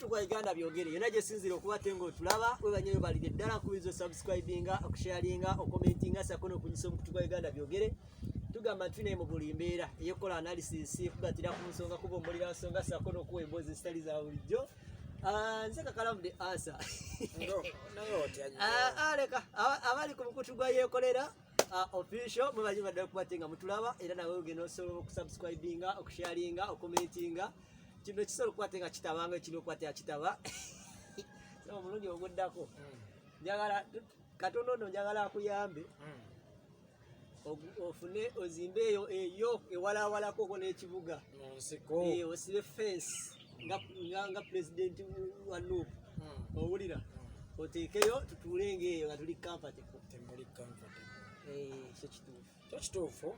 Mukutu gwa Uganda byogere yonna gye sinzira okuba tengo tulaba webanyeyo balide ddala nkubizo subscribinga okusharinga okomentinga sakono kunyisa Mukutu gwa Uganda byogere tugamba tune mu buli mbeera eyekola analysis kugatira ku nsonga kuba omulira nsonga sakono kuwa emboozi zitali za bulijjo nze kakalamu de asa aleka abali ku Mukutu gwa yeekolera official mubaji badde kubatenga mutulaba era nawe ogenda osobola okusubscribinga okusharinga okomentinga kino kisolo kwatenga kitabanga kino kwatya kitaba so mulungi oguddako njagala katono njagala akuyambe ofune ozimbe eyo ewala ko n'ekibuga nsiko osibe fence nga president wa Nuupu owulira oteekeyo tutuulenge eyo nga tuli comfortable kyo kituufu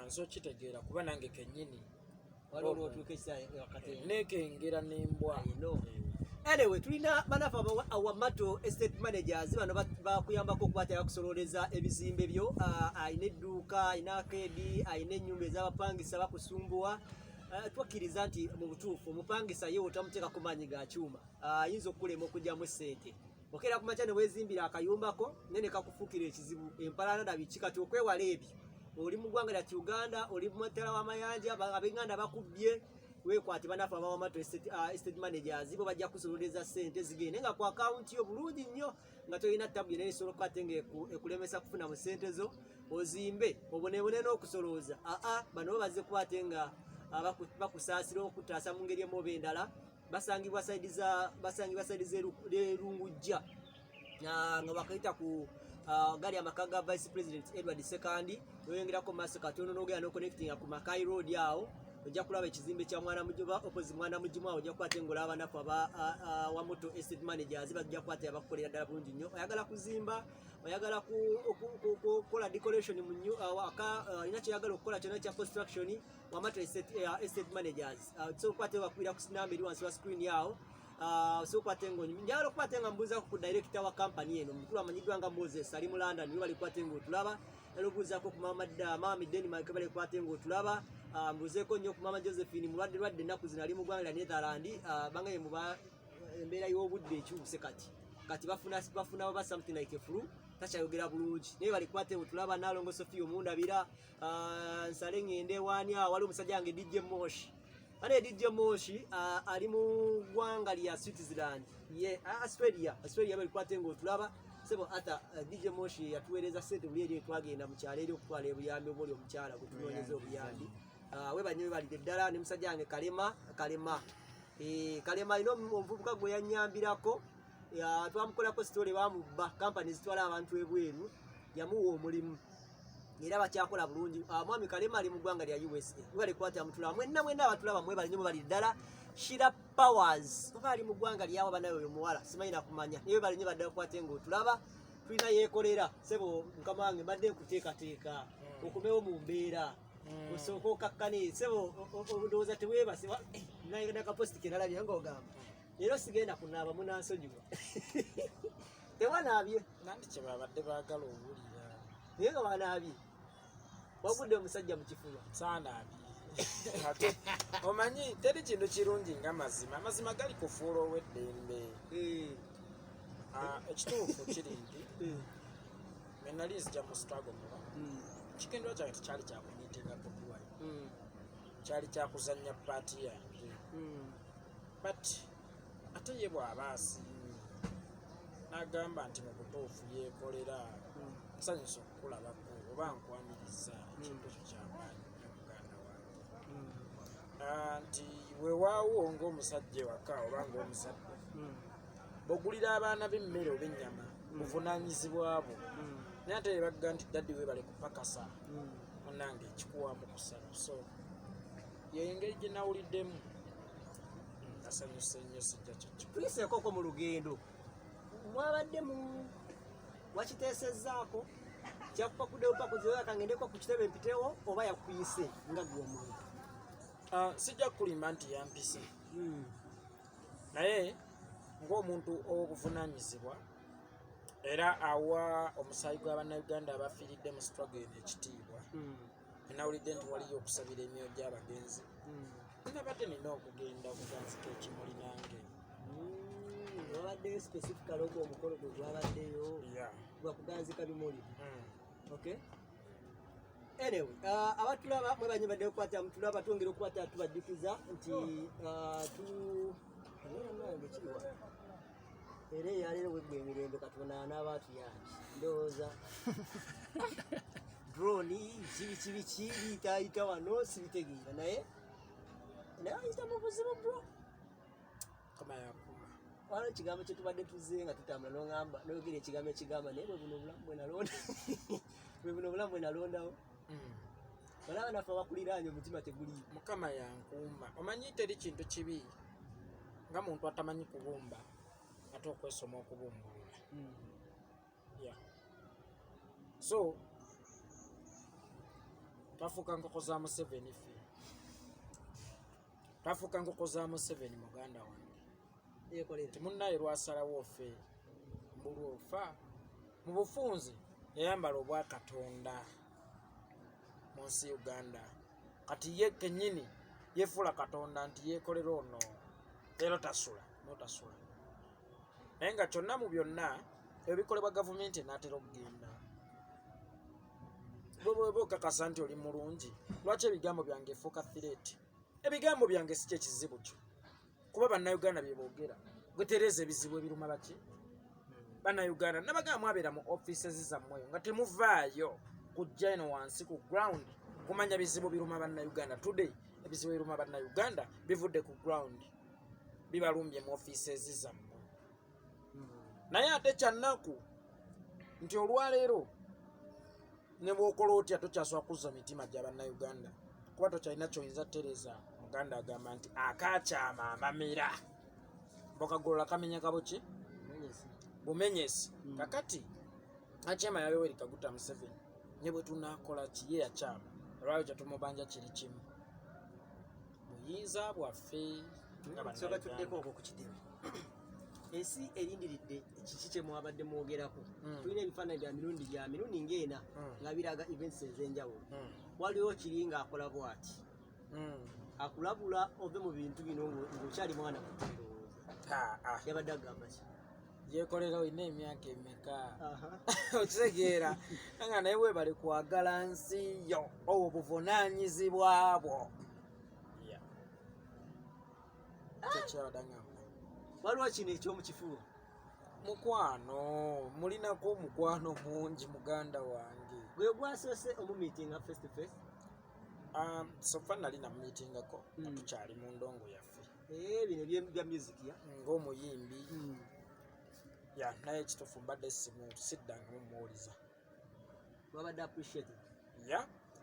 nso kitegeera kuba nange kennyini nekengera n'embwa anyway tulina banafu awamato estate managers bano bakuyambako okukwatira kusololeza ebizimbe byo ayina edduuka ayina akedi ayina ennyumba ez'abapangisa bakusumbuwa twakkiriza nti mu butuufu omupangisa ye otamuteeka ku maanyi ga kyuma ayinza okulema okugyamu ssente okeera ku makya ne weezimbira akayumbako naye ne kakufuukira ekizibu empalanada biki kati okwewala ebyo oli mu ggwanga lya Uganda oli mu mutala w'amayanja ab'Enganda bakubbye weekwate banafu abawamato estate managers bo bajja kusololeza ssente zigende nga ku akawunti yo bulungi nnyo nga tolina ttabu naye esobola okukwate nga ekulemesa kufuna mu ssente zo ozimbe obonebone n'okusolooza bano bo bazze kukwate nga bakusaasira okutaasa mu ngeri emu oba endala basangibwa saidi z'erungujja nga bakayita ku gali amaka ga Vice President Edward II oyongerako maaso katono n'ogenda n'oconnectinga ku Makai Road awo ojja kulaba ekizimbe kya mwana mujuba opposite mwana mujimu awo ojja kukwata engola abanafu wamoto estate managers bajja kukwata abakukolera ddala bulungi nnyo oyagala kuzimba oyagala kukola decoration mu alina kyoyagala okukola kyonna kya construction wamato estate managers so okukwata bakubira ku sinamba eri wansi wa screen yawo so kwate ngo njalo kwate nga mbuza ku director wa company eno mukulu amanyiddwa nga Moses ali mu London bali kwate ngo tulaba elobuza ko ku mama Mideni makabale kwate ngo tulaba mbuzeko nnyo ku mama Josephine mulwadde naku zina ali mu ggwanga lya Netherland bangaye mu embeera y'obudde ekyuse kati bafuna ba something like a flu takyayogera bulungi naye bali kwate ngo tulaba Nalongo Sophie omundabira nsale ngende wanya wali omusajja wange DJ Moshi ane DJ Moshi ali mu ggwanga lya Switzerland Australia bali kwate ngo tulaba sebo ata DJ Moshi yatuweereza ssente buli eri twagenda mu kyalo eri okutwala obuyambi obuli omukyala kutunoonyeza obuyambi we banyoye balide ddala ne musajja wange Kalema ino omuvubuka gwe yanyambirako twamukolako story bamubba company zitwala abantu ebweru yamuwa omulimu era bakyakola bulungi mwami Kalema ali mu ggwanga lya USA bali kwata mutula mwenna abatulaba mwe bali nnyo bali ddala Shira Powers oba ali mu ggwanga lyawo banayo oyo muwala simanyi nakumanya niwe bali nnyo badde kwate ngo tulaba tulina yeekolera sebo mukama wange mbadde nkuteekateeka okumewo mu mbeera osooka okakkane sebo ndowooza teweebase nayina kaposti kenalabye ng'ogamba leero sigenda kunaaba munansonyiwa tewanaabye nandi kye babadde baagala owulira naye nga wanaabye wagudde omusajja mu kifuba saanaabye omanyi teri kintu kirungi nga amazima gali kufuula ow'eddembe ekituufu kiri nti menali nzija mu struggle muba kigendwa kyange tekyali kyakunyitinga kuduwayo kyali kyakuzannya paati yange but ate ye bw'aba asiimye n'agamba nti mu butuufu yeekolera nsanyusa okukulabako oba nkwamiriza ekintu ekyo kyamaanyi ne muganda wange nti weewaawo ng'omusajja ewaka oba ng'omuzadde b'ogulira abaana b'emmere oba ennyama buvunaanyizibwabo naye ate bagga nti daddi weebale kupakasa munnange ekikuwaamu kusala so yengeri gye nawuliddemu asanyuse nnyo sijja kyokyo tuyiseekoko mu lugendo mwabadde mu wakiteesezzaako kyakupakuddewo pakuziwe akangendeko ku kitebe mpitewo oba yakuyise nga gwe omuntu sijja kulimba nti yampise naye ng'omuntu ow'obuvunaanyizibwa era awa omusaayi gw'abannayuganda abafiiridde mu struggle eno ekitiibwa nawulidde nti waliyo okusabira emyoyo gy'abagenzi nabadde nina okugenda okuganzika ekimuli nange wabaddeyo specifically ogwo omukolo gwe gwabaddeyo gwakuganzika bimuli. Okay, anyway, abatulaba mwebanyi badde okukwata mutulaba twongera okukwata tubaddikiza nti nange kiriwa era eyaleero bwegwe emirembe katonda anaaba atuyambye ndowooza droni kibiki biyitaayita wano sibitegeera naye ayita mu buzibu bro. Wano ekigambo kye tubadde tuzze nga tutambula n'oŋŋamba n'oyogera ekigambo ekigamba naye bwe buno obulamu bwe nalonda bwe buno obulamu bwe nalondawo balaba naffe abakuliraanye omutima teguliyo. Mukama yankuuma. Omanyi teri kintu kibi nga muntu atamanyi kubumba ate okwesoma okubumbulula. So twafuuka nkoko za Museveni ffe, twafuuka nkoko za Museveni muganda wange. Temunnaye lwasalawo ffe mbulwofa mu bufunze yayambala obwa Katonda mu nsi Uganda, kati ye kennyini yefuula Katonda nti yeekolera ono leero tasula notasula. Naye nga kyonna mu byonna ebikolebwa gavumenti enaatera okugenda bwe okakasa nti oli mulungi. Lwaki ebigambo byange efuuka threat? Ebigambo byange si kye kizibu kyo, kuba bannayuganda bye boogera gwetereeza ebizibu ebiruma baki bannayuganda. Nabagamba mwabeera mu offices zammwe nga temuvaayo kujja eno wansi ku ground kumanya bizibu biruma bannayuganda. Today ebizibu biruma bannayuganda bivudde ku ground, bibalumbye mu offices zammwe. Naye ate kyannaku nti olwaleero ne bw'okola otya tokyasobola kuzza mitima gya bannayuganda, kuba tokyalina kyoyinza tereza. Muganda agamba nti akaakyama amamera mbokagolola kamenya kaboki bumenyesi. Kakati akyema Yoweri Kaguta Museveni ne bwe tunaakola ki ye yakyama, olwayo kyetumubanja kiri kimu buyinza bwaffe nga bannayuganda. Ku kitebe ensi erindiridde kiki kye mwabadde mwogerako. Tulina ebifaananyi bya mirundi ng'ena nga biraga events ez'enjawulo. Waliwo kiri ng'akola bw'ati akulabula ove mu bintu bino ng'okyali mwana muto. Yabadde agamba ki? Yeekolera olina emyaka emeka okitegeera nga naye weebale kwagala nsi yo obuvunaanyizibwa bwo. Kyekyabadangamba waliwo kino ekyomukifuba mukwano, mulinako omukwano mungi muganda wange. Gwe gwasoose omumiitinga face to face? Sofa nali namumiitingako nga tukyali mu ndongo yaffe. Bino bya music ya ng'omuyimbi naye ekituufu mbadde siddanga mumuwuliza. Wabadde appreciated?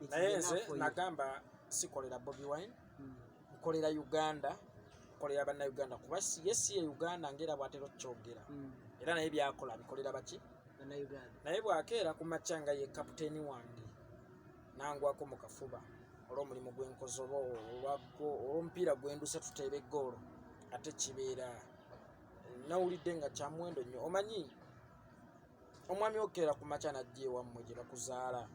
Naye nze nagamba sikolera Bobi Wine, nkolera Uganda, nkolera bannayuganda, kuba ye si ye Uganda ng'era bw'atera okukyogera. Era naye byakola bikolera baki bannayuganda. Naye bw'akeera ku makya nga ye kapiteeni wange nangwako mu kafuba olw'omulimu gwenkoze oba olw'omupiira gwenduse tuteeba eggoolo, ate kibeera nawulidde nga kya muwendo nnyo. Omanyi omwami okeera ku makya najja ewammwe gye bakuzaala,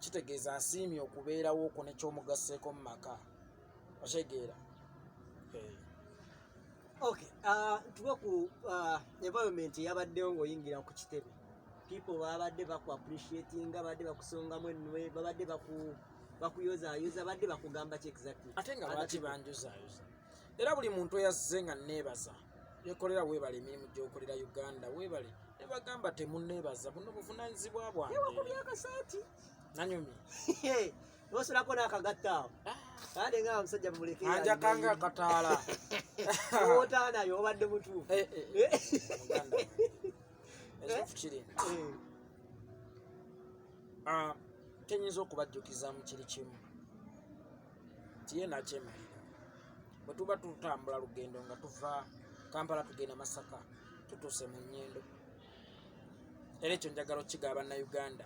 kitegeeza asiimye okubeerawo okwo nekyomugaseeko mu maka, otegeera. Okay, tuba ku environment yabaddewo ng'oyingira ku kitebe. People babadde baku appreciating, babadde bakusongamu ennwe, babadde bakuyozaayoza, babadde bakugamba ki exactly? Ate nga lwaki banjozaayoza? Era buli muntu eyazze nga nneebaza, yeekolera weebale emirimu gy'okolera Uganda, weebale ne bagamba temunneebaza, buno buvunaanyizibwa bwange. Wakubya akasaati nanyumi nosulako n'akagatta awo kandi nga omusajja muleke anjakanga akataala otaanayo obadde mutuufu ekituufu kiri tenyinza okubajjukizaamu kiri kimu tiye nakyemalira bwe tuba tutambula lugendo nga tuva Kampala tugenda Masaka tutuuse mu Nnyendo era ekyo njagala okigaba Bannayuganda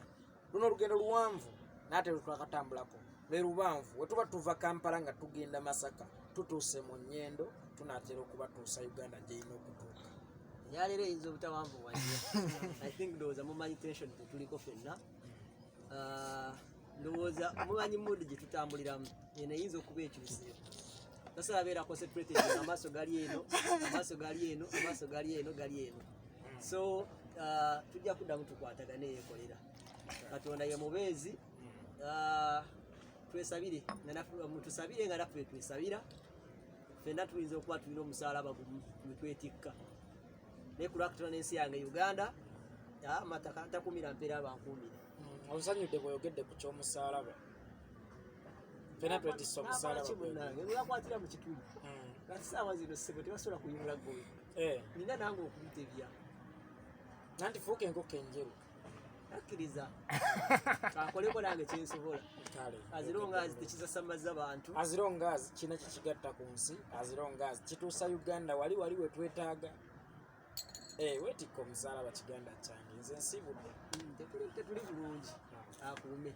luno olugendo luwanvu naate lwetwakatambulako lwe lubanvu we tuba tuva Kampala nga tugenda Masaka tutuuse mu Nnyendo tunaatera okubatuusa Uganda gyeyina okutuuka yaleero eyinza obutawanvu wajja I think ndowooza mumanyi tension tetuliko ffenna ndowooza mumanyi mood gye tutambuliramu eno eyinza okuba ekyusireku tasala beera concentrated amaaso gali eno amaaso gali eno amaaso gali eno gali eno so tujja kuddamu tukwatagane yeekolera katonda ye mubeezi twesabire tusabire nga naffe twesabira ffenna tuyinza okuba tulina omusaalaba gumu gwetwetikka naye kulwakutona n'ensi yange Uganda amataka ntakumira mpeera bankuumire obusanyudde bweyogedde ku ky'omusaalaba ffenna twetisse omusaalaba yakwatira mu kituli kati saawa zino ssebo tebasobola kuyimula goyo nina nange okubitebya nanti fuuka enkoko enjeru akkiriza akoleko nange kyensobola azirongaazi tekisasamaza bantu azirongaazi kina kikigatta ku nsi azirongaazi kituusa Uganda wali we twetaaga weetikka omusaalaba kiganda kyange nze nsibudde tetuli bulungi akuume